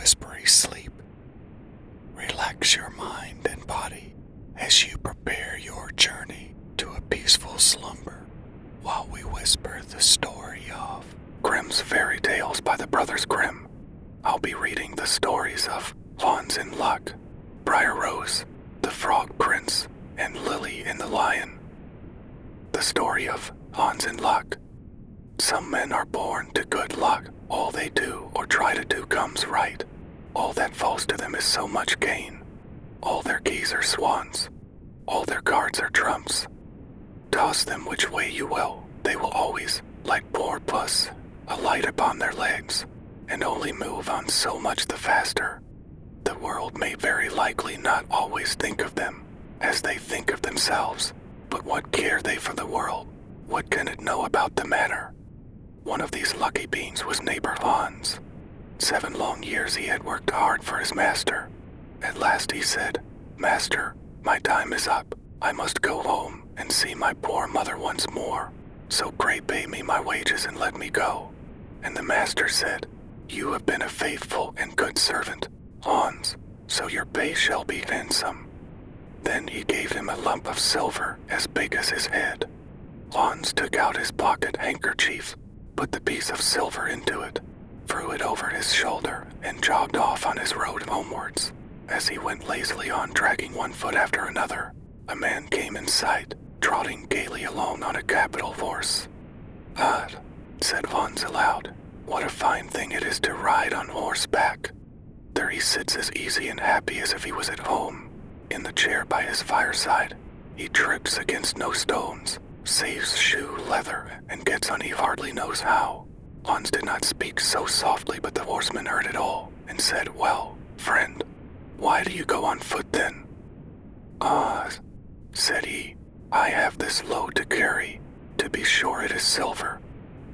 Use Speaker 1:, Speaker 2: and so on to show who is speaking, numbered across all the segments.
Speaker 1: whispery sleep. Relax your mind and body as you prepare your journey to a peaceful slumber while we whisper the story of Grimm's Fairy Tales by the Brothers Grimm. I'll be reading the stories of Hans in Luck, Briar Rose, the Frog Prince, and Lily and the Lion. The story of Hans in Luck. Some men are born to good luck. All they do or try to do comes right. All that falls to them is so much gain. All their keys are swans. All their cards are trumps. Toss them which way you will, they will always, like poor puss, alight upon their legs, and only move on so much the faster. The world may very likely not always think of them as they think of themselves, but what care they for the world? What can it know about the matter? One of these lucky beings was neighbor Hans. 7 long years he had worked hard for his master. At last he said, "Master, my time is up. I must go home and see my poor mother once more. So pray pay me my wages and let me go." And the master said, "You have been a faithful and good servant, Hans, so your pay shall be handsome." Then he gave him a lump of silver as big as his head. Hans took out his pocket handkerchief, put the piece of silver into it, threw it over his shoulder, and jogged off on his road homewards. As he went lazily on, dragging one foot after another, a man came in sight, trotting gaily along on a capital horse. "Ah," said Hans aloud, "what a fine thing it is to ride on horseback. There he sits as easy and happy as if he was at home. In the chair by his fireside, he trips against no stones, saves shoe leather, and gets on he hardly knows how." Hans did not speak so softly, but the horseman heard it all, and said, "Well, friend, why do you go on foot then?" "Ah," said he, "I have this load to carry. To be sure it is silver,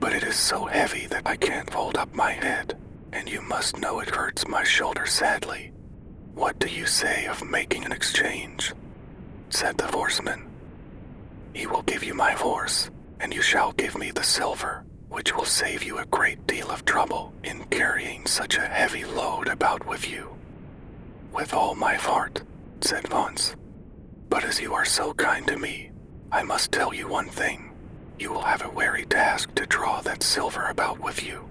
Speaker 1: but it is so heavy that I can't hold up my head, and you must know it hurts my shoulder sadly. What do you say of making an exchange?" Said the horseman, "He will give you my horse, and you shall give me the silver, which will save you a great deal of trouble in carrying such a heavy load about with you." "With all my heart," said Hans. "But as you are so kind to me, I must tell you one thing. You will have a weary task to draw that silver about with you."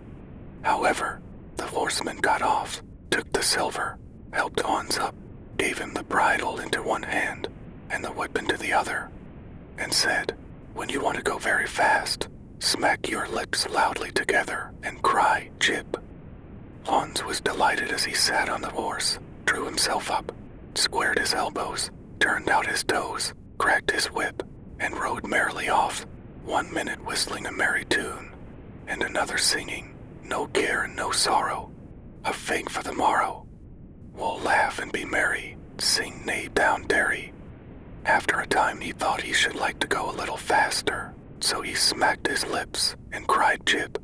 Speaker 1: However, the horseman got off, took the silver, helped Hans up, gave him the bridle into one hand and the whip into the other, and said, "When you want to go very fast, smack your lips loudly together and cry, 'Jip.'" Hans was delighted as he sat on the horse, drew himself up, squared his elbows, turned out his toes, cracked his whip, and rode merrily off, 1 minute whistling a merry tune, and another singing, "No care and no sorrow, a fig for the morrow. We'll laugh and be merry, sing neigh down derry." After a time he thought he should like to go a little faster, so he smacked his lips and cried, "Jip."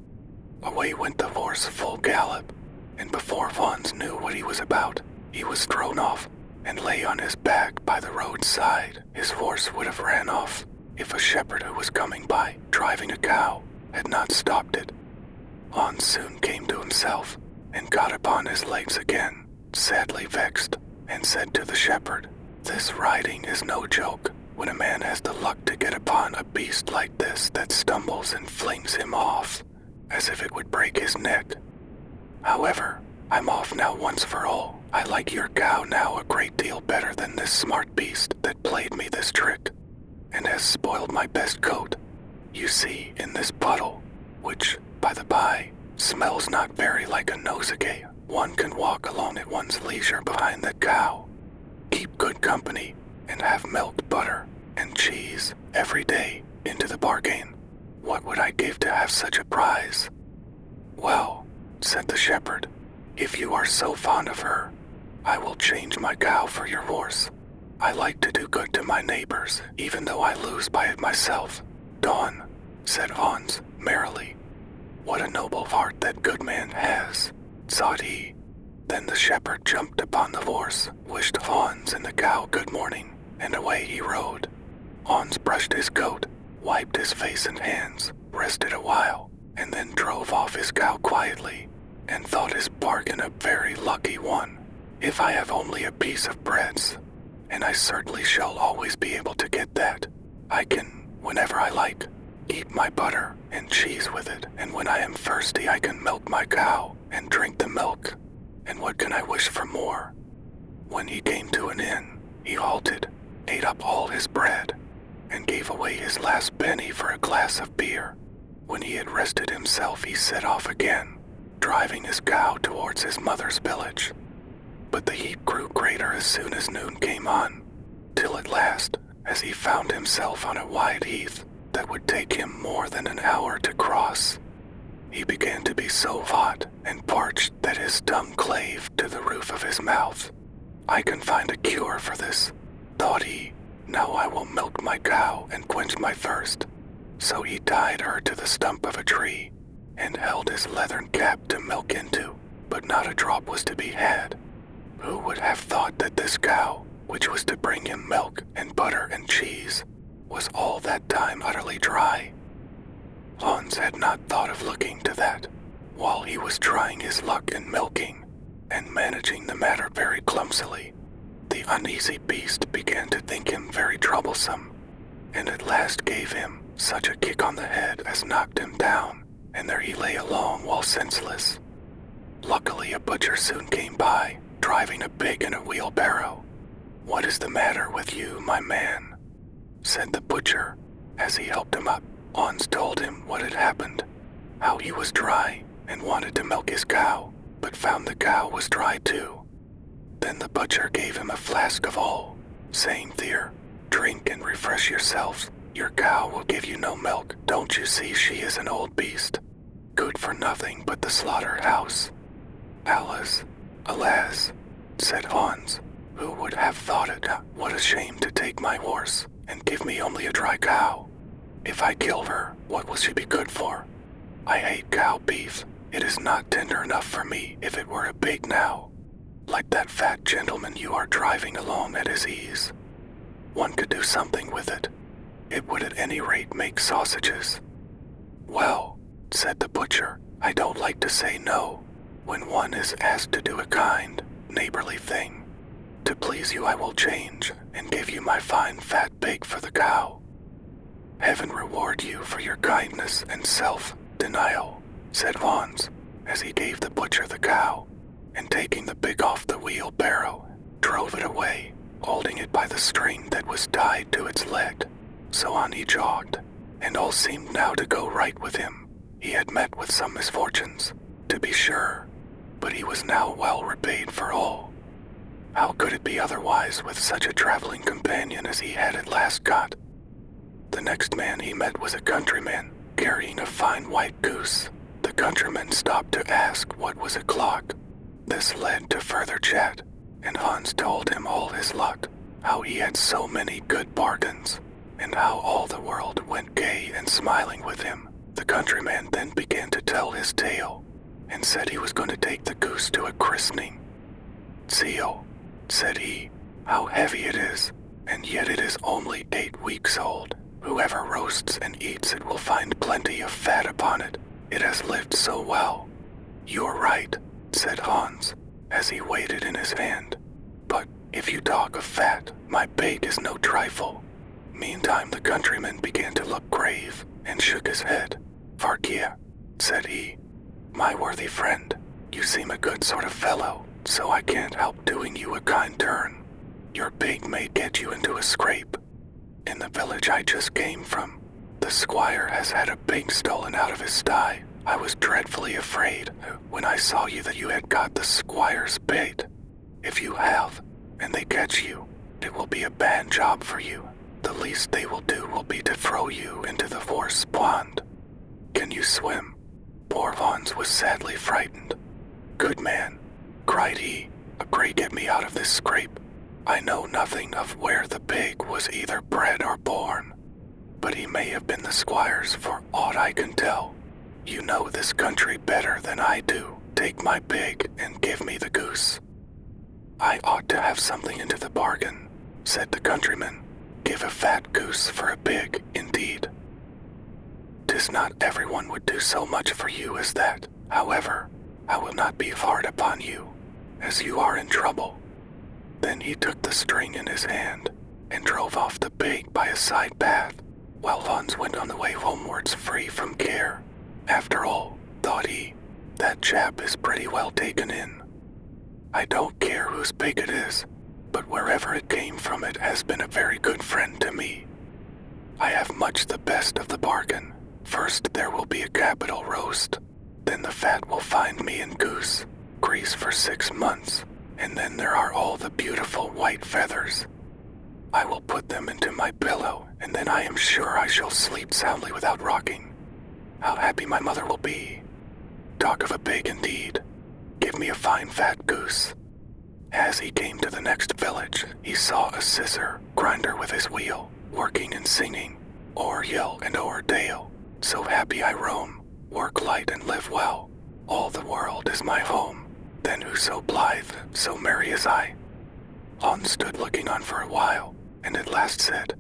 Speaker 1: Away went the horse full gallop, and before Hans knew what he was about, he was thrown off and lay on his back by the roadside. His horse would have ran off if a shepherd who was coming by, driving a cow, had not stopped it. Hans soon came to himself and got upon his legs again, sadly vexed, and said to the shepherd, "This riding is no joke when a man has the luck to get upon a beast like this that stumbles and flings him off, as if it would break his neck. However, I'm off now once for all. I like your cow now a great deal better than this smart beast that played me this trick, and has spoiled my best coat. You see, in this puddle, which, by the by, smells not very like a nosegay, one can walk along at one's leisure behind that cow, keep good company, and have milk, butter, and cheese every day into the bargain. What would I give to have such a prize?" "Well," said the shepherd, "if you are so fond of her, I will change my cow for your horse. I like to do good to my neighbors, even though I lose by it myself." "Don," said Hans merrily, "what a noble heart that good man has," thought he. Then the shepherd jumped upon the horse, wished Hans and the cow good morning, and away he rode. Hans brushed his coat, wiped his face and hands, rested a while, and then drove off his cow quietly, and thought his bargain a very lucky one. If I have only a piece of breads, and I certainly shall always be able to get that, I can, whenever I like, eat my butter and cheese with it, and when I am thirsty I can milk my cow and drink the milk, and what can I wish for more? When he came to an inn, he halted, ate up all his bread, and gave away his last penny for a glass of beer. When he had rested himself, he set off again, driving his cow towards his mother's village. But the heat grew greater as soon as noon came on, till at last, as he found himself on a wide heath that would take him more than an hour to cross, he began to be so hot and parched that his tongue clave to the roof of his mouth. I can find a cure for this, thought he. Now I will milk my cow and quench my thirst. So he tied her to the stump of a tree and held his leathern cap to milk into, but not a drop was to be had. Who would have thought that this cow, which was to bring him milk and butter and cheese, was all that time utterly dry? Hans had not thought of looking to that, while he was trying his luck in milking and managing the matter very clumsily. The uneasy beast began to think him very troublesome, and at last gave him such a kick on the head as knocked him down, and there he lay along while senseless. Luckily a butcher soon came by, driving a pig in a wheelbarrow. "What is the matter with you, my man?" said the butcher, as he helped him up. Hans told him what had happened, how he was dry and wanted to milk his cow, but found the cow was dry too. Then the butcher gave him a flask of oil, saying, "There, drink and refresh yourselves. Your cow will give you no milk. Don't you see she is an old beast, good for nothing but the slaughterhouse?" Alas, said Hans, who would have thought it? What a shame to take my horse and give me only a dry cow. If I kill her, what will she be good for? I hate cow beef. It is not tender enough for me if it were a pig now. Like that fat gentleman you are driving along at his ease. One could do something with it. It would at any rate make sausages. Well, said the butcher, I don't like to say no when one is asked to do a kind, neighborly thing. To please you I will change and give you my fine fat pig for the cow. Heaven reward you for your kindness and self-denial, said Hans, as he gave the butcher the cow, and taking the pig off the wheelbarrow, drove it away, holding it by the string that was tied to its leg. So on he jogged, and all seemed now to go right with him. He had met with some misfortunes, to be sure, but he was now well repaid for all. How could it be otherwise with such a traveling companion as he had at last got? The next man he met was a countryman, carrying a fine white goose. The countryman stopped to ask what was o'clock. This led to further chat, and Hans told him all his luck, how he had so many good bargains, and how all the world went gay and smiling with him. The countryman then began to tell his tale, and said he was going to take the goose to a christening. "Seal," said he, "how heavy it is, and yet it is only 8 weeks old. Whoever roasts and eats it will find plenty of fat upon it. It has lived so well." "You're right," said Hans, as he weighed it in his hand. "But if you talk of fat, my pig is no trifle." Meantime the countryman began to look grave, and shook his head. "Farkia," said he, "my worthy friend, you seem a good sort of fellow, so I can't help doing you a kind turn. Your pig may get you into a scrape. In the village I just came from, the squire has had a pig stolen out of his sty. I was dreadfully afraid when I saw you that you had got the squire's bait. If you have, and they catch you, it will be a bad job for you. The least they will do will be to throw you into the Force pond. Can you swim?" Poor Hans was sadly frightened. "Good man," cried he, "pray get me out of this scrape. I know nothing of where the pig was either bred or born, but he may have been the squire's for aught I can tell. You know this country better than I do. Take my pig and give me the goose." "I ought to have something into the bargain," said the countryman. "Give a fat goose for a pig, indeed. 'Tis not everyone would do so much for you as that. However, I will not be hard upon you, as you are in trouble." Then he took the string in his hand and drove off the bank by a side path, while Hans went on the way homewards free from care. After all, thought he, that chap is pretty well taken in. I don't care whose pig it is, but wherever it came from, it has been a very good friend to me. I have much the best of the bargain. First there will be a capital roast, then the fat will find me in goose grease for 6 months, and then there are all the beautiful white feathers. I will put them into my pillow, and then I am sure I shall sleep soundly without rocking. How happy my mother will be. Talk of a pig indeed. Give me a fine fat goose. As he came to the next village, he saw a scissor grinder with his wheel, working and singing, o'er hill and o'er dale. So happy I roam, work light and live well. All the world is my home. Then who so blithe, so merry as I? Hans stood looking on for a while, and at last said,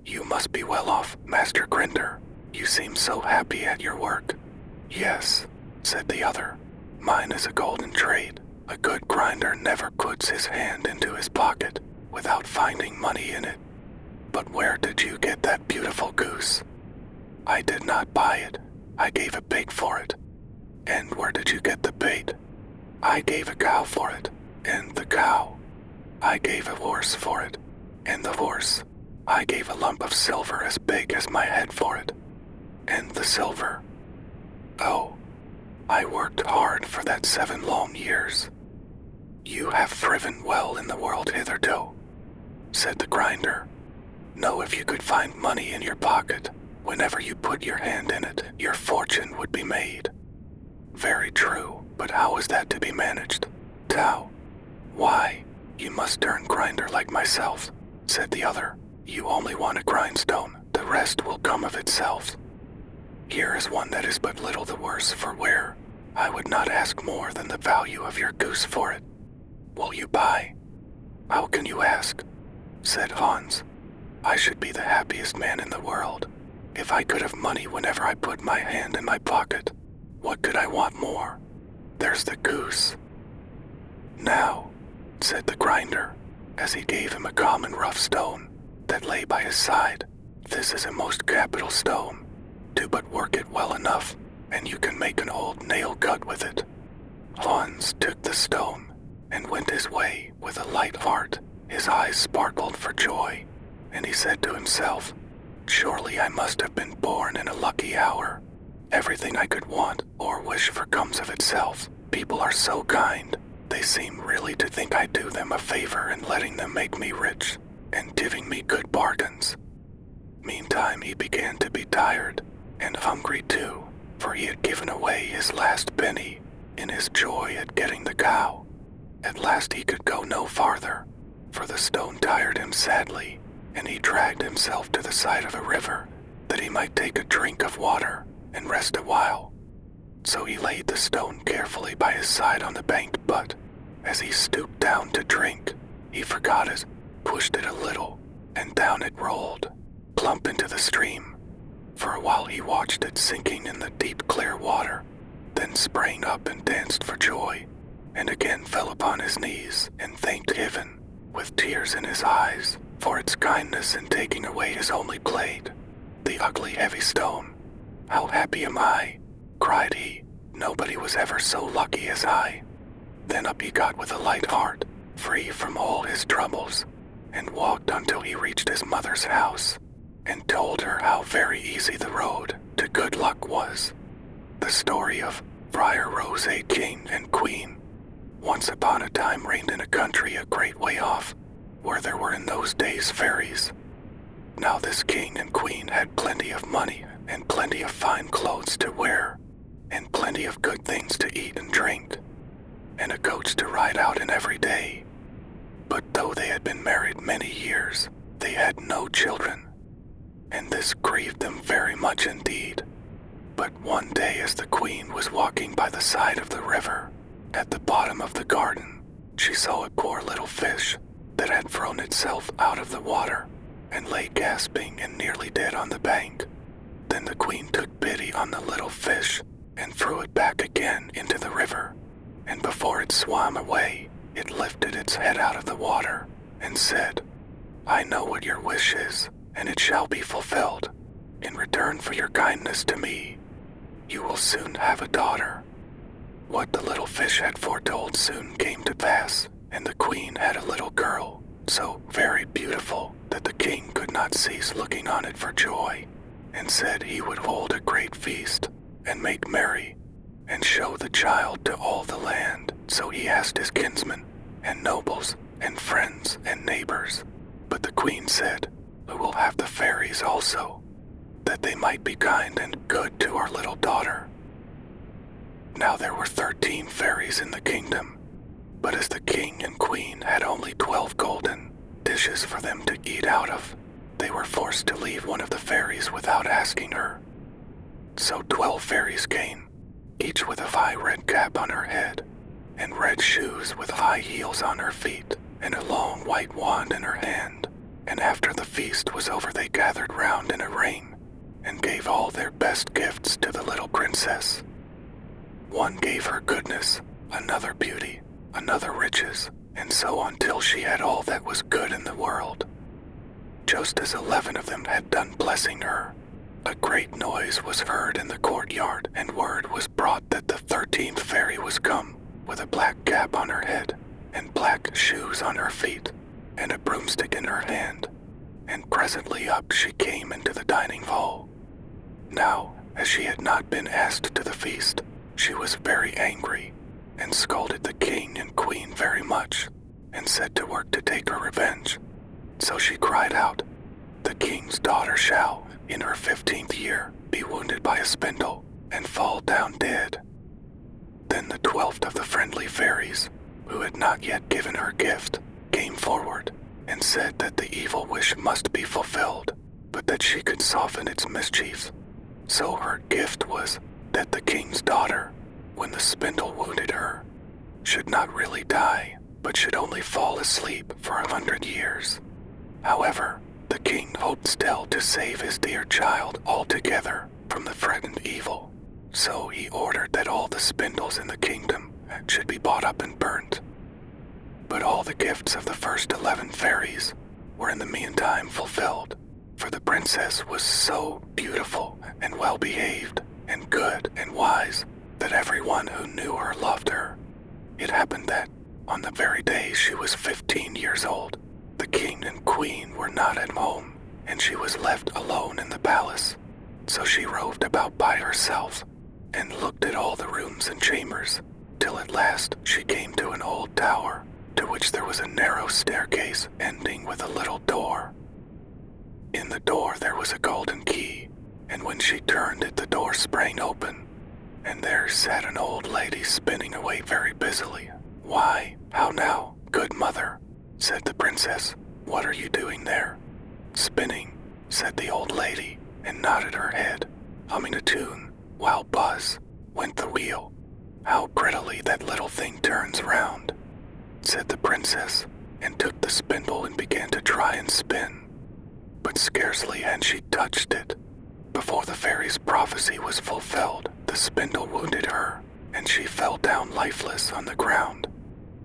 Speaker 1: "You must be well off, Master Grinder. You seem so happy at your work." "Yes," said the other. "Mine is a golden trade. A good grinder never puts his hand into his pocket without finding money in it. But where did you get that beautiful goose?" "I did not buy it. I gave a pig for it." "And where did you get the bait?" "I gave a cow for it." "And the cow?" "I gave a horse for it." "And the horse?" "I gave a lump of silver as big as my head for it." "And the silver?" "Oh, I worked hard for that 7 long years." "You have thriven well in the world hitherto," said the grinder. "Know if you could find money in your pocket, whenever you put your hand in it, your fortune would be made." "Very true, but how is that to be managed?" "How? Why, you must turn grinder like myself," said the other. "You only want a grindstone, the rest will come of itself. Here is one that is but little the worse for wear. I would not ask more than the value of your goose for it. Will you buy?" "How can you ask?" said Hans. "I should be the happiest man in the world. If I could have money whenever I put my hand in my pocket, what could I want more? There's the goose." "Now," said the grinder, as he gave him a common rough stone that lay by his side, "this is a most capital stone. Do but work it well enough, and you can make an old nail cut with it." Hans took the stone and went his way with a light heart. His eyes sparkled for joy, and he said to himself, "Surely I must have been born in a lucky hour. Everything I could want or wish for comes of itself. People are so kind. They seem really to think I do them a favor in letting them make me rich and giving me good bargains." Meantime he began to be tired and hungry too, for he had given away his last penny in his joy at getting the cow. At last he could go no farther, for the stone tired him sadly, and he dragged himself to the side of a river that he might take a drink of water and rest a while. So he laid the stone carefully by his side on the bank, but as he stooped down to drink, he forgot it, pushed it a little, and down it rolled, plump into the stream. For a while he watched it sinking in the deep clear water, then sprang up and danced for joy, and again fell upon his knees and thanked heaven, with tears in his eyes, for its kindness in taking away his only blade, the ugly heavy stone. "How happy am I!" cried he. "Nobody was ever so lucky as I." Then up he got with a light heart, free from all his troubles, and walked until he reached his mother's house, and told her how very easy the road to good luck was. The story of Briar Rose, a king and queen. Once upon a time reigned in a country a great way off, where there were in those days fairies. Now this king and queen had plenty of money and plenty of fine clothes to wear, and plenty of good things to eat and drink, and a coach to ride out in every day. But though they had been married many years, they had no children, and this grieved them very much indeed. But one day as the queen was walking by the side of the river, at the bottom of the garden, she saw a poor little fish that had thrown itself out of the water and lay gasping and nearly dead on the bank. Then the queen took pity on the little fish and threw it back again into the river, before it swam away, it lifted its head out of the water and said, "I know what your wish is, and it shall be fulfilled. In return for your kindness to me, you will soon have a daughter." What the little fish had foretold soon came to pass, and the queen had a little girl, so very beautiful that the king could not cease looking on it for joy, and said he would hold a great feast, and make merry, and show the child to all the land. So he asked his kinsmen, and nobles, and friends, and neighbors. But the queen said, "Who will have the fairies also, that they might be kind and good to our little daughter?" Now there were 13 fairies in the kingdom, but as the king and queen had only 12 golden dishes for them to eat out of, they were forced to leave one of the fairies without asking her. So 12 fairies came, each with a high red cap on her head, and red shoes with high heels on her feet, and a long white wand in her hand. And after the feast was over, they gathered round in a ring, and gave all their best gifts to the little princess. One gave her goodness, another beauty, another riches, and so on till she had all that was good in the world. Just as 11 of them had done blessing her, a great noise was heard in the courtyard, and word was brought that the 13th fairy was come, with a black cap on her head, and black shoes on her feet, and a broomstick in her hand, and presently up she came into the dining hall. Now, as she had not been asked to the feast, she was very angry, and scolded the king and queen very much, and set to work to take her revenge. So she cried out, "The king's daughter shall, in her 15th year, be wounded by a spindle, and fall down dead." Then the 12th of the friendly fairies, who had not yet given her gift, came forward, and said that the evil wish must be fulfilled, but that she could soften its mischiefs. So her gift was that the king's daughter, when the spindle wounded her, should not really die, but should only fall asleep for 100 years. However, the king hoped still to save his dear child altogether from the threatened evil, so he ordered that all the spindles in the kingdom should be bought up and burnt. But all the gifts of the first 11 fairies were in the meantime fulfilled, for the princess was so beautiful and well-behaved and good and wise that everyone who knew her loved her. It happened that, on the very day she was 15 years old, the king and queen were not at home, and she was left alone in the palace. So she roved about by herself, and looked at all the rooms and chambers, till at last she came to an old tower, to which there was a narrow staircase ending with a little door. In the door there was a golden key, and when she turned it, the door sprang open, and there sat an old lady spinning away very busily. "Why, how now, good mother?" said the princess. "What are you doing there?" "Spinning," said the old lady, and nodded her head, humming a tune, while buzz went the wheel. "How prettily that little thing turns round," said the princess, and took the spindle and began to try and spin. But scarcely had she touched it, before the fairy's prophecy was fulfilled. The spindle wounded her, and she fell down lifeless on the ground.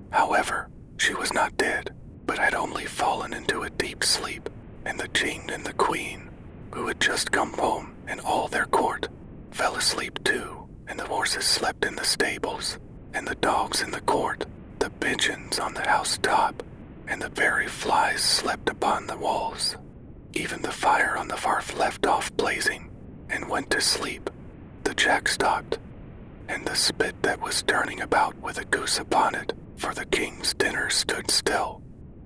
Speaker 1: However, she was not dead, but had only fallen into a deep sleep, and the king and the queen, who had just come home, and all their court, fell asleep too, and the horses slept in the stables, and the dogs in the court, the pigeons on the housetop, and the very flies slept upon the walls. Even the fire on the hearth left off blazing, and went to sleep. The jack stopped, and the spit that was turning about with a goose upon it for the king's dinner stood still,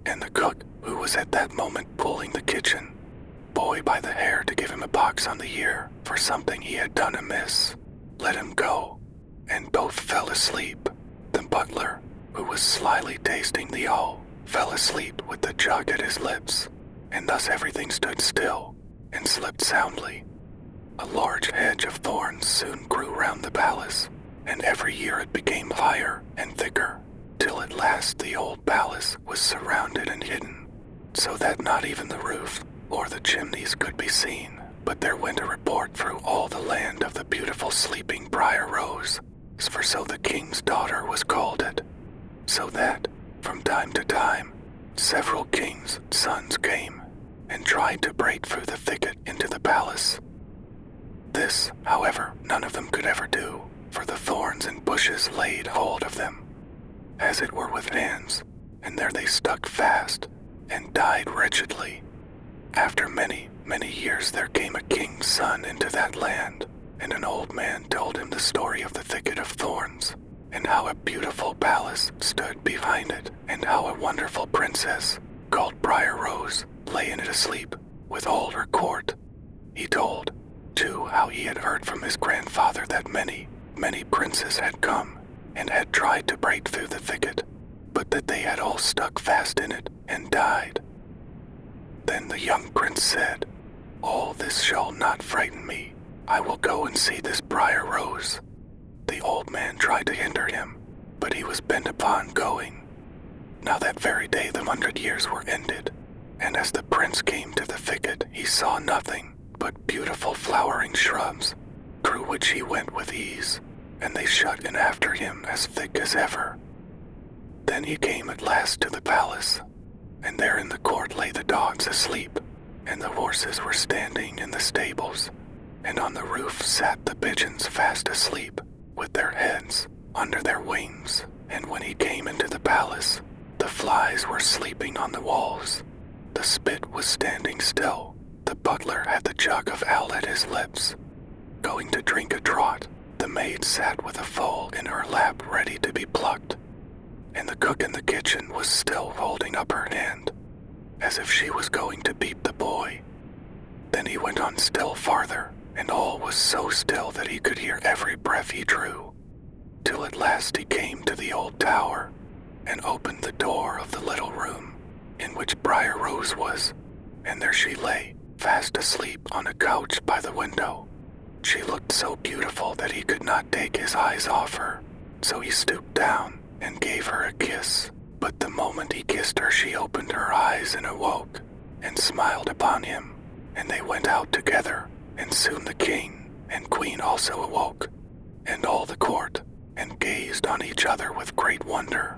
Speaker 1: and the cook, who was at that moment pulling the kitchen boy by the hair to give him a box on the ear for something he had done amiss, let him go, and both fell asleep. The butler, who was slyly tasting the ale, fell asleep with the jug at his lips, and thus everything stood still and slept soundly. A large hedge of thorns soon grew round the palace, and every year it became higher and thicker, till at last the old palace was surrounded and hidden, so that not even the roof or the chimneys could be seen. But there went a report through all the land of the beautiful sleeping Briar Rose, for so the king's daughter was called it. so that, from time to time, several kings' sons came and tried to break through the thicket into the palace. This, however, none of them could ever do, for the thorns and bushes laid hold of them, as it were with hands, and there they stuck fast and died wretchedly. After many, many years there came a king's son into that land, and an old man told him the story of the thicket of thorns, and how a beautiful palace stood behind it, and how a wonderful princess, called Briar Rose, lay in it asleep, with all her court. He told, too, how he had heard from his grandfather that many, many princes had come, and had tried to break through the thicket, but that they had all stuck fast in it, and died. Then the young prince said, "All this shall not frighten me. I will go and see this Briar Rose." The old man tried to hinder him, but he was bent upon going. Now that very day the 100 years were ended, and as the prince came to the thicket he saw nothing but beautiful flowering shrubs, through which he went with ease, and they shut in after him as thick as ever. Then he came at last to the palace, and there in the court lay the dogs asleep, and the horses were standing in the stables, and on the roof sat the pigeons fast asleep, with their heads under their wings. And when he came into the palace, the flies were sleeping on the walls, the spit was standing still, the butler had the jug of ale at his lips. Going to drink a draught, the maid sat with a foal in her lap ready to be plucked, and the cook in the kitchen was still holding up her hand, as if she was going to beat the boy. Then he went on still farther, and all was so still that he could hear every breath he drew, till at last he came to the old tower, and opened the door of the little room in which Briar Rose was, and there she lay, fast asleep on a couch by the window. She looked so beautiful that he could not take his eyes off her, so he stooped down and gave her a kiss. But the moment he kissed her, she opened her eyes and awoke, and smiled upon him, and they went out together, and soon the king and queen also awoke, and all the court, and gazed on each other with great wonder.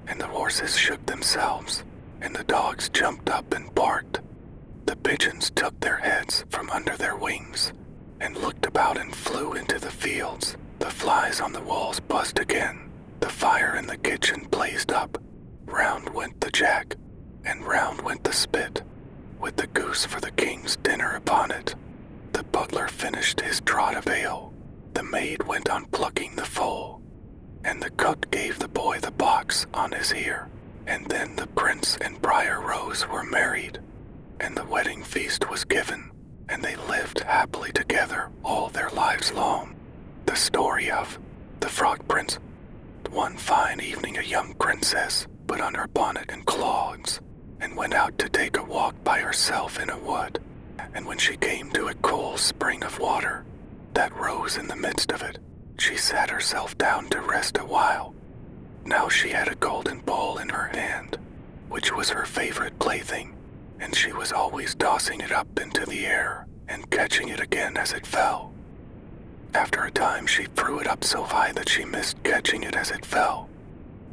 Speaker 1: And the horses shook themselves, and the dogs jumped up and barked. The pigeons took their heads from under their wings, and looked about and flew into the fields. The flies on the walls buzzed again. The fire in the kitchen blazed up. Round went the jack, and round went the spit, with the goose for the king's dinner upon it. The butler finished his draught of ale. The maid went on plucking the foal, and the cook gave the boy the box on his ear. And then the prince and Briar Rose were married, and the wedding feast was given, and they lived happily together all their lives long. The story of the Frog Prince. One fine evening a young princess put on her bonnet and clogs, and went out to take a walk by herself in a wood. And when she came to a cool spring of water that rose in the midst of it, she sat herself down to rest a while. Now she had a golden ball in her hand, which was her favorite plaything, and she was always tossing it up into the air and catching it again as it fell. After a time she threw it up so high that she missed catching it as it fell,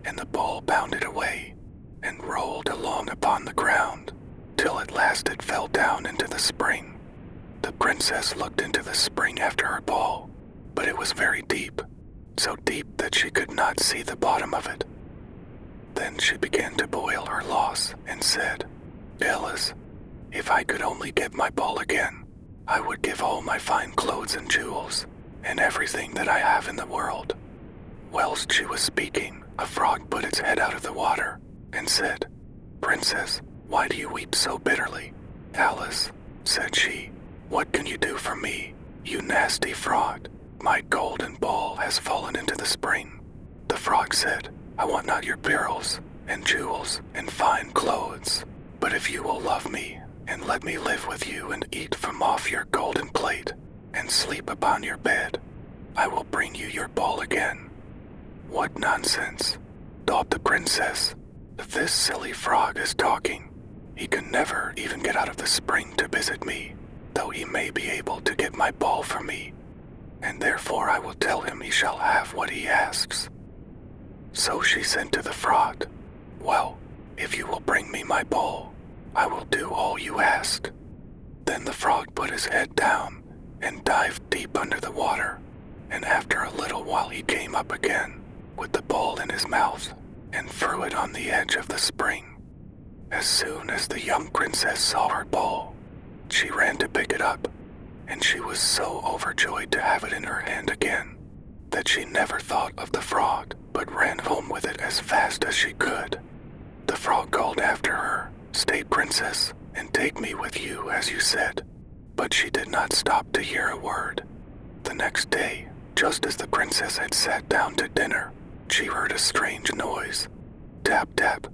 Speaker 1: and the ball bounded away and rolled along upon the ground, till at last it fell down into the spring. The princess looked into the spring after her ball, but it was very deep, so deep that she could not see the bottom of it. Then she began to bewail her loss, and said, "Alice, if I could only get my ball again, I would give all my fine clothes and jewels, and everything that I have in the world." Whilst she was speaking, a frog put its head out of the water, and said, "Princess, why do you weep so bitterly?" "Alice," said she, "what can you do for me, you nasty frog? My golden ball has fallen into the spring." The frog said, "I want not your pearls and jewels and fine clothes, but if you will love me and let me live with you and eat from off your golden plate and sleep upon your bed, I will bring you your ball again." "What nonsense," thought the princess. "This silly frog is talking. He can never even get out of the spring to visit me, though he may be able to get my ball for me, and therefore I will tell him he shall have what he asks." So she said to the frog, "Well, if you will bring me my bowl, I will do all you ask." Then the frog put his head down and dived deep under the water, and after a little while he came up again with the bowl in his mouth and threw it on the edge of the spring. As soon as the young princess saw her bowl, she ran to pick it up, and she was so overjoyed to have it in her hand again that she never thought of the frog but ran home with it as fast as she could. The frog called after her, "Stay, princess, and take me with you as you said," but she did not stop to hear a word. The next day, just as the princess had sat down to dinner, she heard a strange noise. Tap, tap,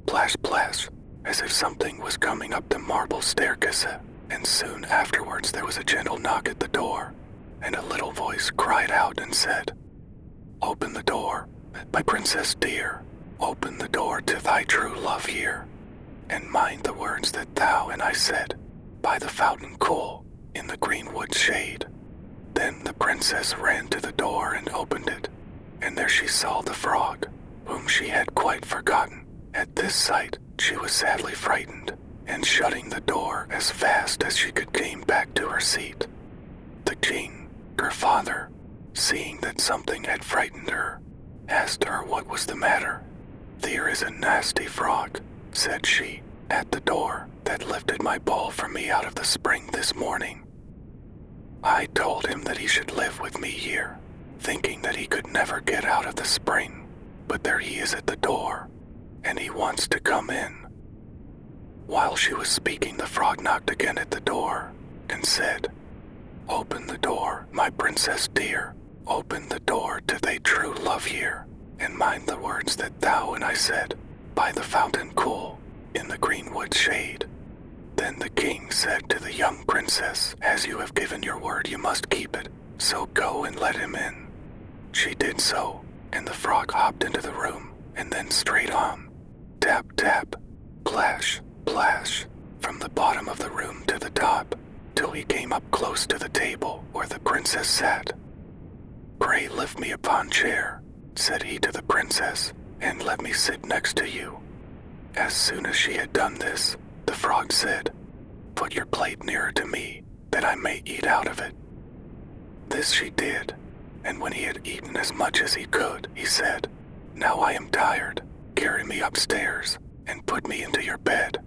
Speaker 1: plash, plash, as if something was coming up the marble staircase, and soon afterwards there was a gentle knock at the door, and a little voice cried out and said, "Open the door, my princess dear, open the door to thy true love here, and mind the words that thou and I said, by the fountain cool, in the greenwood shade." Then the princess ran to the door and opened it, and there she saw the frog, whom she had quite forgotten. At this sight, she was sadly frightened, and shutting the door as fast as she could came back to her seat. The king, her father, seeing that something had frightened her, asked her what was the matter. "There is a nasty frog," said she, "at the door that lifted my bowl for me out of the spring this morning. I told him that he should live with me here, thinking that he could never get out of the spring, but there he is at the door, and he wants to come in." While she was speaking, the frog knocked again at the door and said, "Open the door, my princess dear, open the door to thy true love here, and mind the words that thou and I said, by the fountain cool, in the greenwood shade." Then the king said to the young princess, "As you have given your word, you must keep it, so go and let him in." She did so, and the frog hopped into the room, and then straight on. Tap, tap, plash, plash, from the bottom of the room to the top, till he came up close to the table where the princess sat. "Pray lift me upon chair," said he to the princess, "and let me sit next to you." As soon as she had done this, the frog said, "Put your plate nearer to me, that I may eat out of it." This she did, and when he had eaten as much as he could, he said, "Now I am tired, carry me upstairs, and put me into your bed."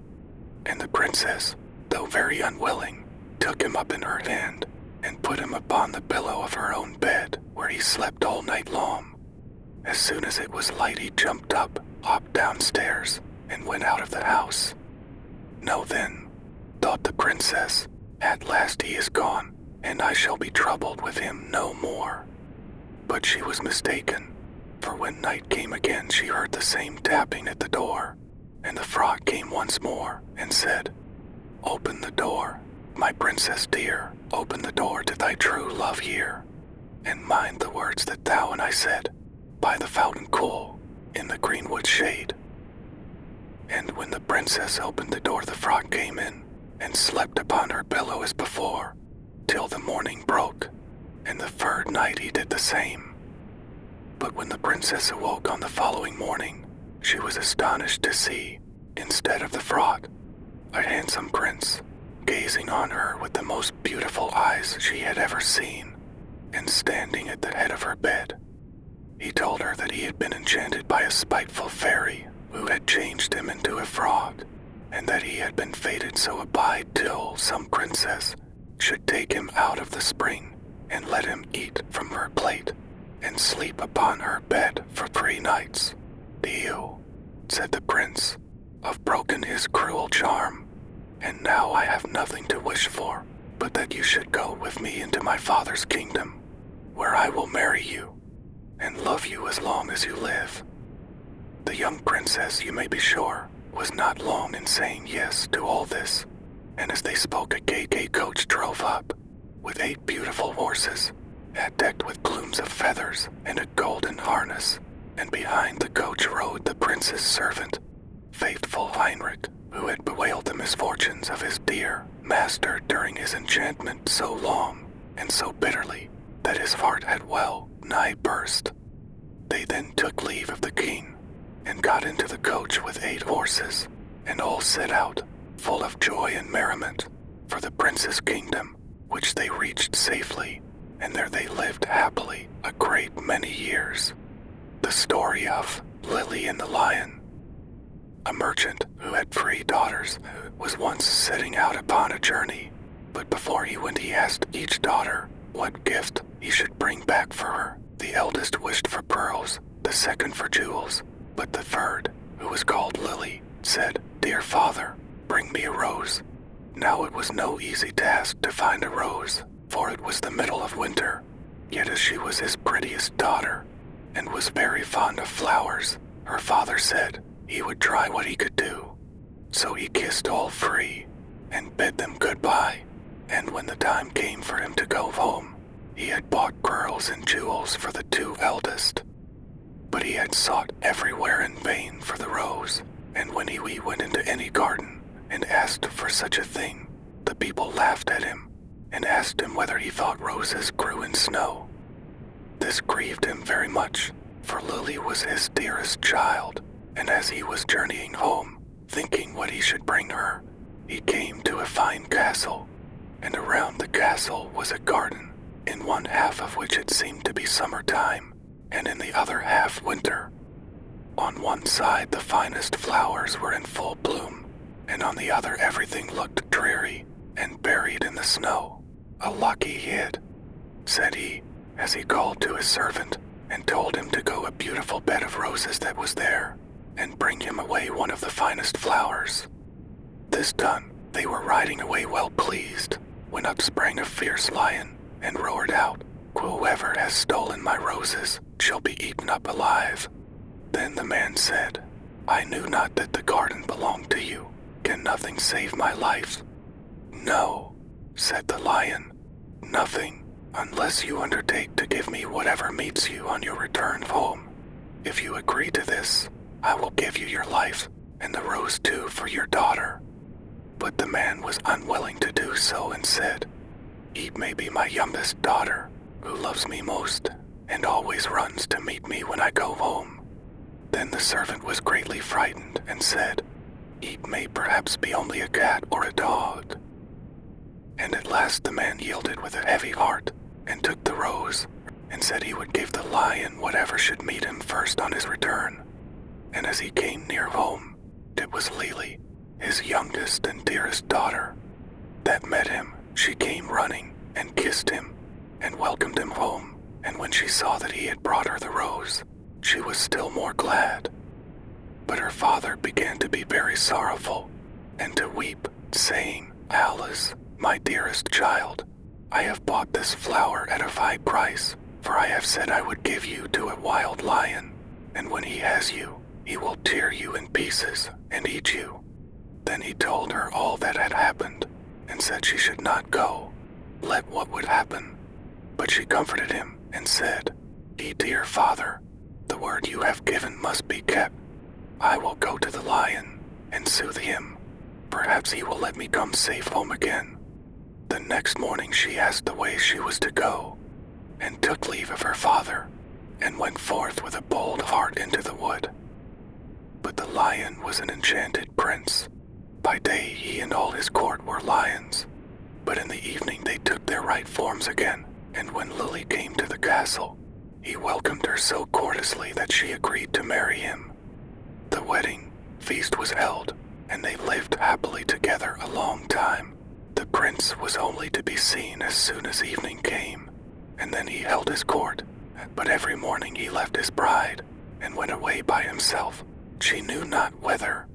Speaker 1: And the princess, though very unwilling, took him up in her hand, and put him upon the pillow of her own bed, where he slept all night long. As soon as it was light, he jumped up, hopped downstairs, and went out of the house. "No then," thought the princess, "at last he is gone, and I shall be troubled with him no more." But she was mistaken, for when night came again she heard the same tapping at the door, and the frog came once more and said, "Open the door, my princess dear, open the door to thy true love here, and mind the words that thou and I said, by the fountain cool, in the greenwood shade." And when the princess opened the door, the frog came in and slept upon her pillow as before, till the morning broke, and the third night he did the same. But when the princess awoke on the following morning, she was astonished to see, instead of the frog, a handsome prince, gazing on her with the most beautiful eyes she had ever seen, and standing at the head of her bed. He told her that he had been enchanted by a spiteful fairy who had changed him into a frog, and that he had been fated so abide till some princess should take him out of the spring and let him eat from her plate and sleep upon her bed for 3 nights. "You," said the prince, "have broken his cruel charm, and now I have nothing to wish for but that you should go with me into my father's kingdom, where I will marry you and love you as long as you live." The young princess, you may be sure, was not long in saying yes to all this, and as they spoke a gay coach drove up, with 8 beautiful horses, decked with plumes of feathers and a golden harness, and behind the coach rode the prince's servant, faithful Heinrich, who had bewailed the misfortunes of his dear master during his enchantment so long and so bitterly that his heart had well nigh burst. They then took leave of the king and got into the coach with 8 horses, and all set out, full of joy and merriment, for the prince's kingdom, which they reached safely, and there they lived happily a great many years. The story of Lily and the Lion. A merchant who had 3 daughters was once setting out upon a journey, but before he went he asked each daughter what gift he should bring back for her. The eldest wished for pearls, the second for jewels, but the third, who was called Lily, said, "Dear father, bring me a rose." Now it was no easy task to find a rose, for it was the middle of winter, yet as she was his prettiest daughter, and was very fond of flowers, her father said he would try what he could do. So he kissed all 3, and bid them goodbye, and when the time came for him to go home, he had bought pearls and jewels for the 2 eldest. But he had sought everywhere in vain for the rose, and when he went into any garden and asked for such a thing, the people laughed at him and asked him whether he thought roses grew in snow. This grieved him very much, for Lily was his dearest child, and as he was journeying home, thinking what he should bring her, he came to a fine castle, and around the castle was a garden, in one half of which it seemed to be summertime, and in the other half winter. On one side the finest flowers were in full bloom, and on the other everything looked dreary and buried in the snow. "A lucky hit," said he, as he called to his servant and told him to go a beautiful bed of roses that was there, and bring him away one of the finest flowers. This done, they were riding away well pleased, when up sprang a fierce lion, and roared out, "Whoever has stolen my roses shall be eaten up alive." Then the man said, "I knew not that the garden belonged to you. Can nothing save my life?" "No," said the lion, "nothing, unless you undertake to give me whatever meets you on your return home. If you agree to this, I will give you your life, and the rose too for your daughter." But the man was unwilling to do so and said, "It may be my youngest daughter, who loves me most, and always runs to meet me when I go home." Then the servant was greatly frightened and said, "It may perhaps be only a cat or a dog." And at last the man yielded with a heavy heart, and took the rose, and said he would give the lion whatever should meet him first on his return. And as he came near home, it was Lily, his youngest and dearest daughter, that met him. She came running and kissed him and welcomed him home, and when she saw that he had brought her the rose, she was still more glad. But her father began to be very sorrowful, and to weep, saying, "Alice, my dearest child, I have bought this flower at a high price, for I have said I would give you to a wild lion, and when he has you, he will tear you in pieces and eat you." Then he told her all that had happened, and said she should not go, let what would happen. But she comforted him and said, Dear father, the word you have given must be kept. I will go to the lion and soothe him. Perhaps he will let me come safe home again." The next morning she asked the way she was to go, and took leave of her father, and went forth with a bold heart into the wood. But the lion was an enchanted prince. By day he and all his court were lions, but in the evening they took their right forms again, and when Lily came to the castle, he welcomed her so courteously that she agreed to marry him. The wedding feast was held, and they lived happily together a long time. The prince was only to be seen as soon as evening came, and then he held his court, but every morning he left his bride, and went away by himself, she knew not whither,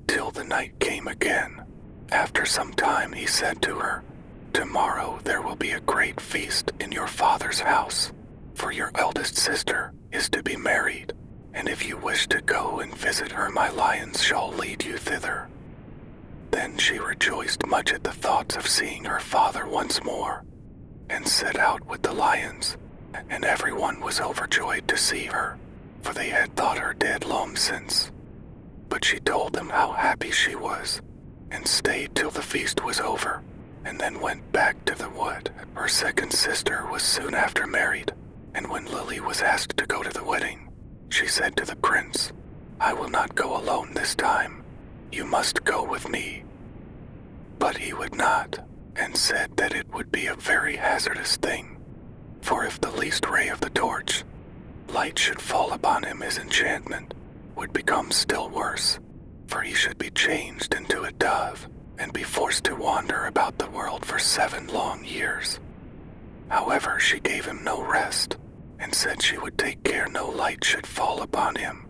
Speaker 1: till the night came again. After some time he said to her, "Tomorrow there will be a great feast in your father's house, for your eldest sister is to be married, and if you wish to go and visit her, my lions shall lead you thither." Then she rejoiced much at the thoughts of seeing her father once more, and set out with the lions, and everyone was overjoyed to see her, for they had thought her dead long since. But she told them how happy she was, and stayed till the feast was over, and then went back to the wood. Her second sister was soon after married, and when Lily was asked to go to the wedding, she said to the prince, "I will not go alone this time. You must go with me." But he would not, and said that it would be a very hazardous thing, for if the least ray of the torch, light should fall upon him, his enchantment would become still worse, for he should be changed into a dove and be forced to wander about the world for 7 long years. However, she gave him no rest, and said she would take care no light should fall upon him.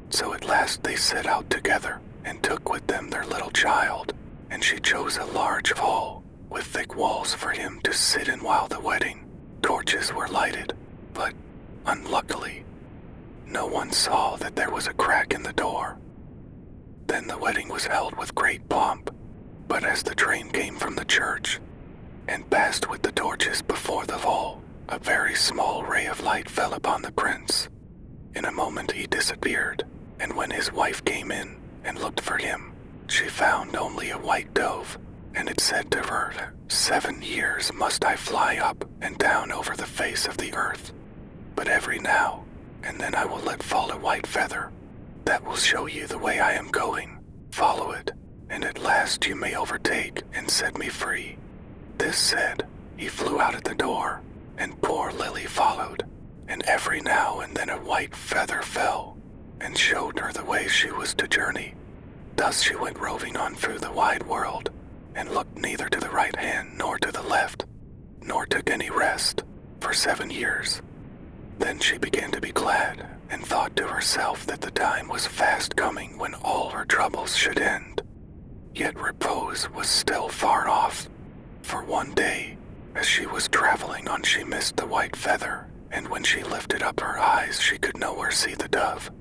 Speaker 1: So at last they set out together, and took with them their little child, and she chose a large hall with thick walls for him to sit in while the wedding torches were lighted. But, unluckily, no one saw that there was a crack in the door. Then the wedding was held with great pomp, but as the train came from the church, and passed with the torches before the hall, a very small ray of light fell upon the prince. In a moment he disappeared, and when his wife came in and looked for him, she found only a white dove, and it said to her, "7 years must I fly up and down over the face of the earth, but every now and then I will let fall a white feather. That will show you the way I am going. Follow it, and at last you may overtake and set me free." This said, he flew out at the door, and poor Lily followed, and every now and then a white feather fell, and showed her the way she was to journey. Thus she went roving on through the wide world, and looked neither to the right hand nor to the left, nor took any rest, for 7 years. Then she began to be glad, and thought to herself that the time was fast coming when all her troubles should end. Yet repose was still far off, for one day, as she was traveling on, she missed the white feather, and when she lifted up her eyes she could nowhere see the dove.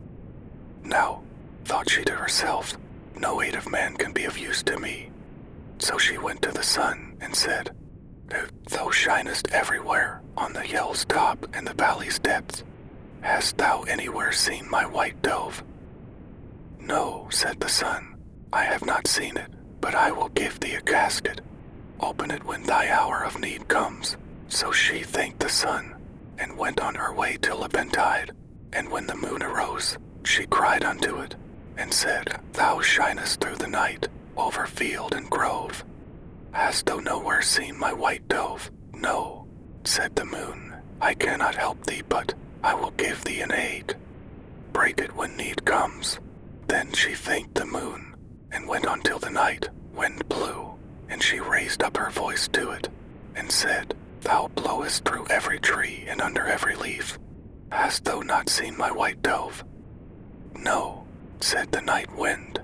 Speaker 1: "Now," thought she to herself, "no aid of man can be of use to me." So she went to the sun and said, "Thou shinest everywhere, on the hill's top and the valley's depths. Hast thou anywhere seen my white dove?" "No," said the sun, "I have not seen it, but I will give thee a casket. Open it when thy hour of need comes." So she thanked the sun, and went on her way till eventide, and when the moon arose, she cried unto it, and said, "Thou shinest through the night, over field and grove. Hast thou nowhere seen my white dove?" "No," said the moon, "I cannot help thee, but I will give thee an aid. Break it when need comes." Then she thanked the moon, and went on till the night wind blew, and she raised up her voice to it, and said, "Thou blowest through every tree and under every leaf. Hast thou not seen my white dove?" "No," said the night wind,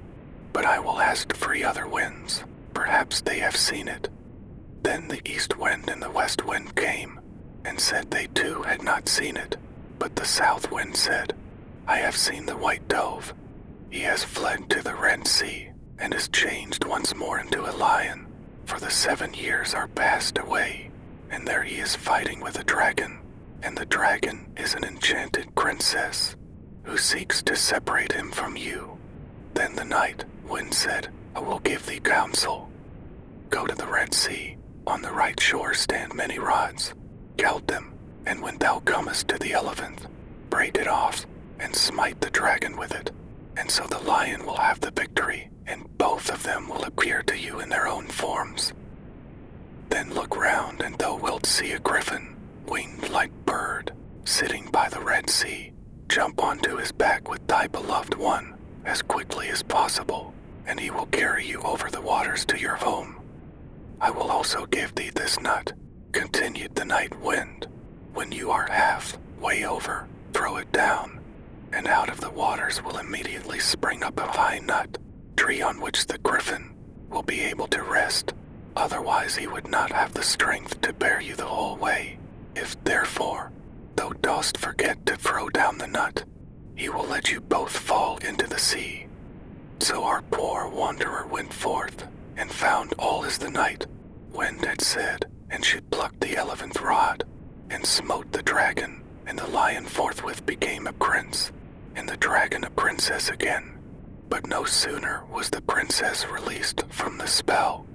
Speaker 1: "but I will ask 3 other winds. Perhaps they have seen it." Then the east wind and the west wind came, and said they too had not seen it. But the south wind said, "I have seen the white dove. He has fled to the Red Sea, and is changed once more into a lion, for the 7 years are passed away, and there he is fighting with a dragon, and the dragon is an enchanted princess, who seeks to separate him from you." Then the night wind said, "I will give thee counsel. Go to the Red Sea, on the right shore stand many rods, count them, and when thou comest to the elephant, break it off, and smite the dragon with it, and so the lion will have the victory, and both of them will appear to you in their own forms. Then look round, and thou wilt see a griffin, winged like bird, sitting by the Red Sea. Jump onto his back with thy beloved one, as quickly as possible, and he will carry you over the waters to your home. I will also give thee this nut," continued the night wind. "When you are half way over, throw it down, and out of the waters will immediately spring up a high nut, tree on which the griffin will be able to rest. Otherwise he would not have the strength to bear you the whole way. If therefore thou dost forget to throw down the nut, he will let you both fall into the sea." So our poor wanderer went forth, and found all as the night wind had said, and she plucked the elephant rod, and smote the dragon, and the lion forthwith became a prince, and the dragon a princess again. But no sooner was the princess released from the spell,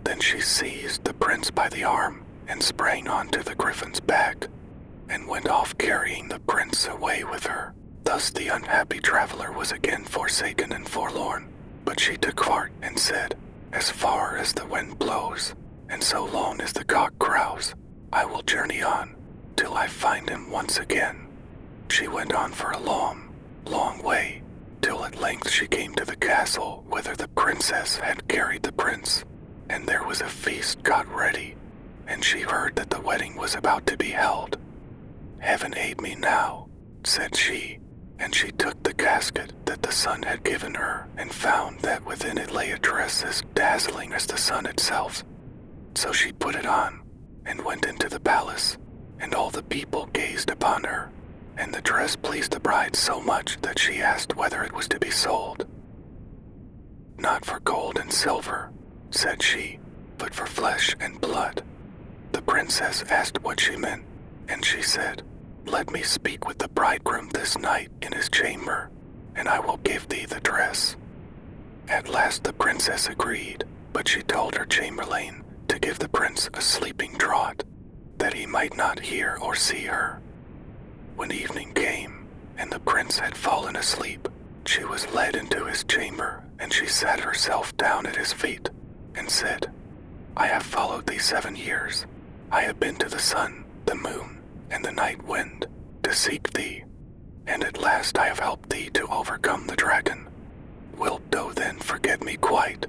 Speaker 1: than she seized the prince by the arm, and sprang onto the griffin's back, and went off carrying the prince away with her. Thus the unhappy traveler was again forsaken and forlorn, but she took heart and said, "As far as the wind blows, and so long as the cock crows, I will journey on, till I find him once again." She went on for a long, long way, till at length she came to the castle whither the princess had carried the prince, and there was a feast got ready, and she heard that the wedding was about to be held. "Heaven aid me now," said she, and she took the casket that the sun had given her and found that within it lay a dress as dazzling as the sun itself. So she put it on and went into the palace, and all the people gazed upon her, and the dress pleased the bride so much that she asked whether it was to be sold. "Not for gold and silver," said she, "but for flesh and blood." The princess asked what she meant, and she said, "Let me speak with the bridegroom this night in his chamber, and I will give thee the dress." At last the princess agreed, but she told her chamberlain to give the prince a sleeping draught, that he might not hear or see her. When evening came, and the prince had fallen asleep, she was led into his chamber, and she sat herself down at his feet, and said, "I have followed thee 7 years. I have been to the sun, the moon, and the night wind, to seek thee, and at last I have helped thee to overcome the dragon. Wilt thou then forget me quite?"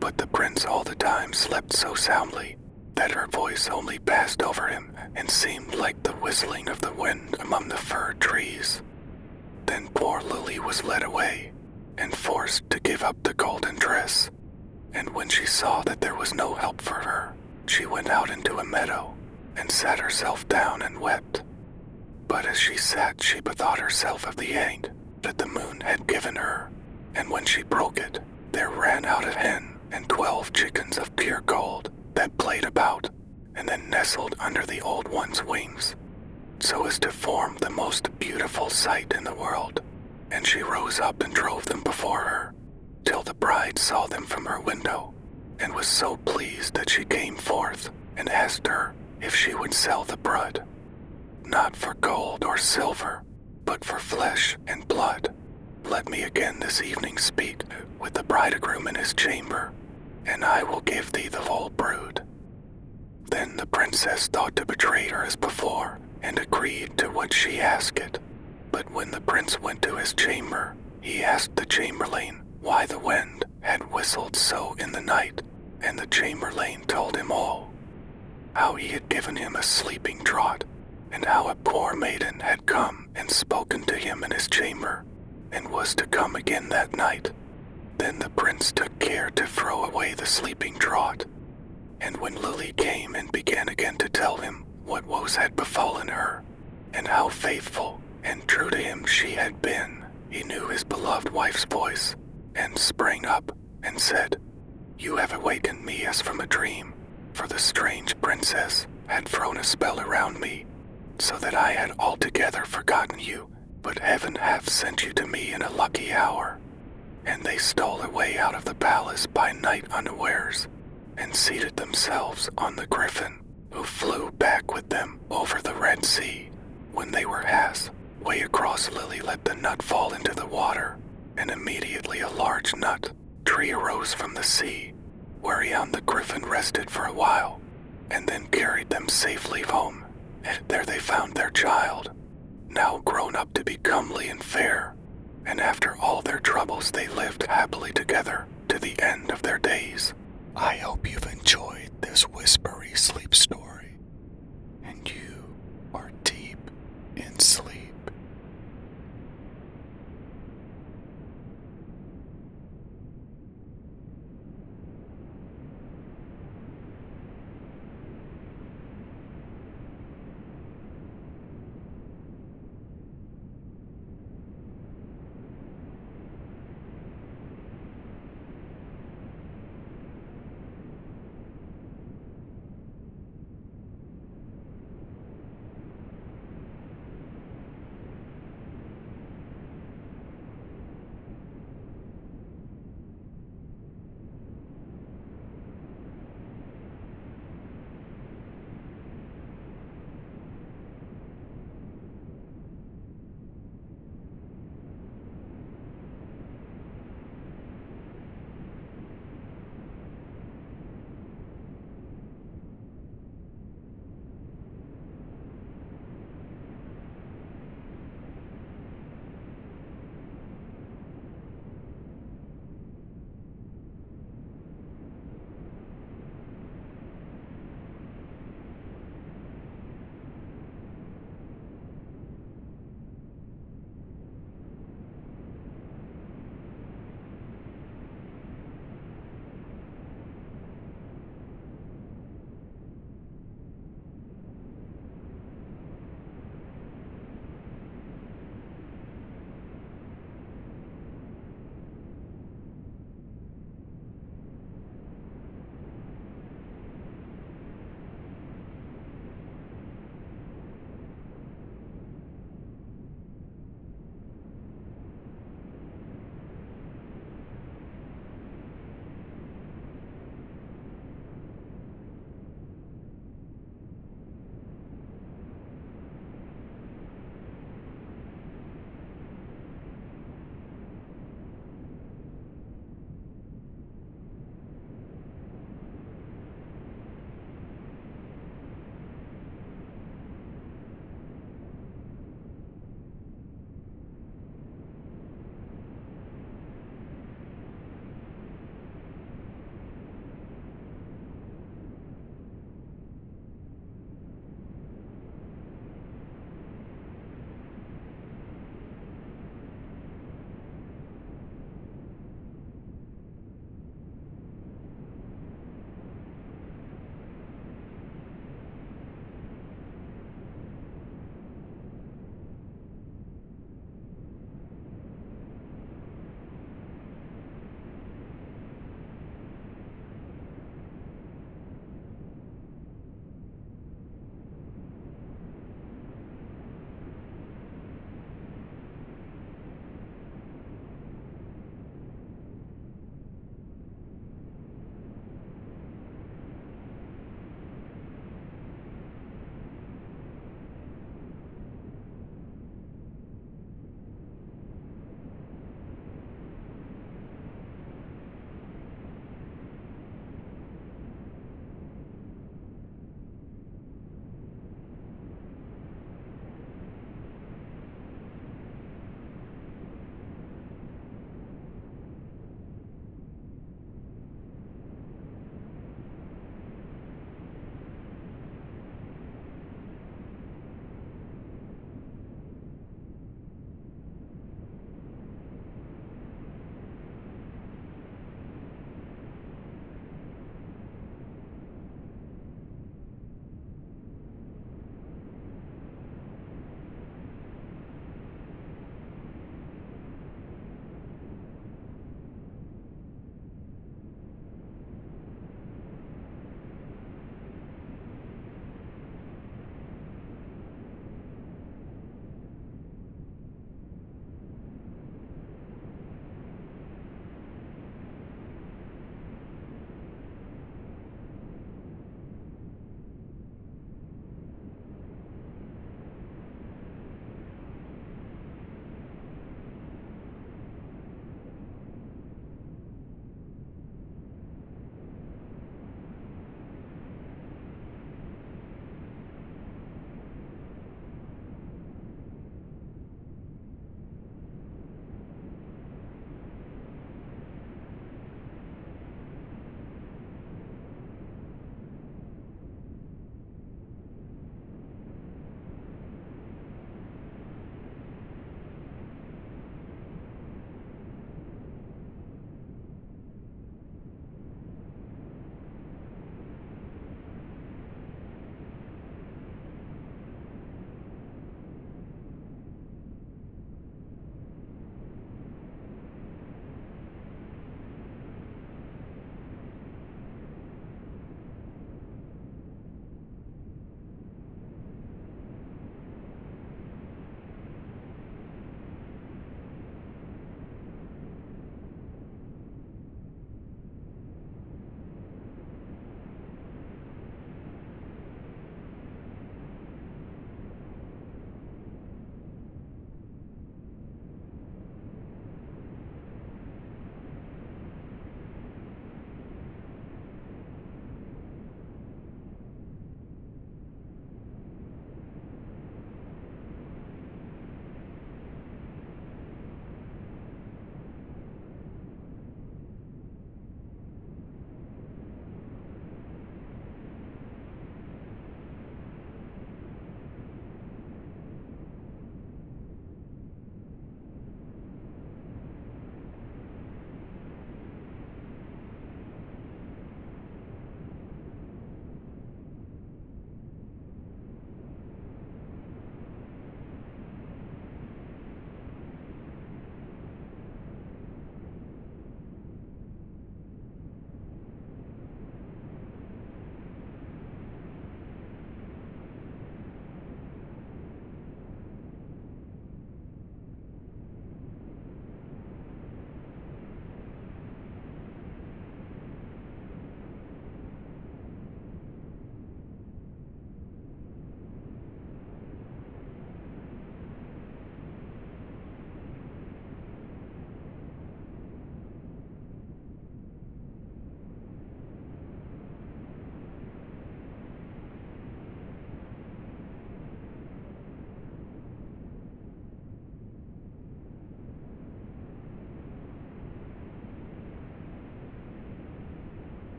Speaker 1: But the prince all the time slept so soundly that her voice only passed over him and seemed like the whistling of the wind among the fir trees. Then poor Lily was led away and forced to give up the golden dress, and when she saw that there was no help for her, she went out into a meadow and sat herself down and wept. But as she sat, she bethought herself of the egg that the moon had given her, and when she broke it, there ran out a hen and 12 chickens of pure gold that played about, and then nestled under the old one's wings, so as to form the most beautiful sight in the world. And she rose up and drove them before her, till the bride saw them from her window, and was so pleased that she came forth and asked her if she would sell the brood, "Not for gold or silver, but for flesh and blood. Let me again this evening speak with the bridegroom in his chamber, and I will give thee the whole brood." Then the princess thought to betray her as before, and agreed to what she asked it. But when the prince went to his chamber, he asked the chamberlain why the wind had whistled so in the night, and the chamberlain told him all. How he had given him a sleeping draught, and how a poor maiden had come and spoken to him in his chamber, and was to come again that night. Then the prince took care to throw away the sleeping draught, and when Lily came and began again to tell him what woes had befallen her, and how faithful and true to him she had been, he knew his beloved wife's voice, and sprang up and said, "You have awakened me as from a dream, for the strange princess had thrown a spell around me, so that I had altogether forgotten you, but heaven hath sent you to me in a lucky hour." And they stole away out of the palace by night unawares, and seated themselves on the griffin, who flew back with them over the Red Sea. When they were halfway across, Lily let the nut fall into the water, and immediately a large nut tree arose from the sea, whereon the griffin rested for a while, and then carried them safely home. And there they found their child, now grown up to be comely and fair, and after all their troubles they lived happily together to the end of their days. I hope you've enjoyed this whispery sleep story.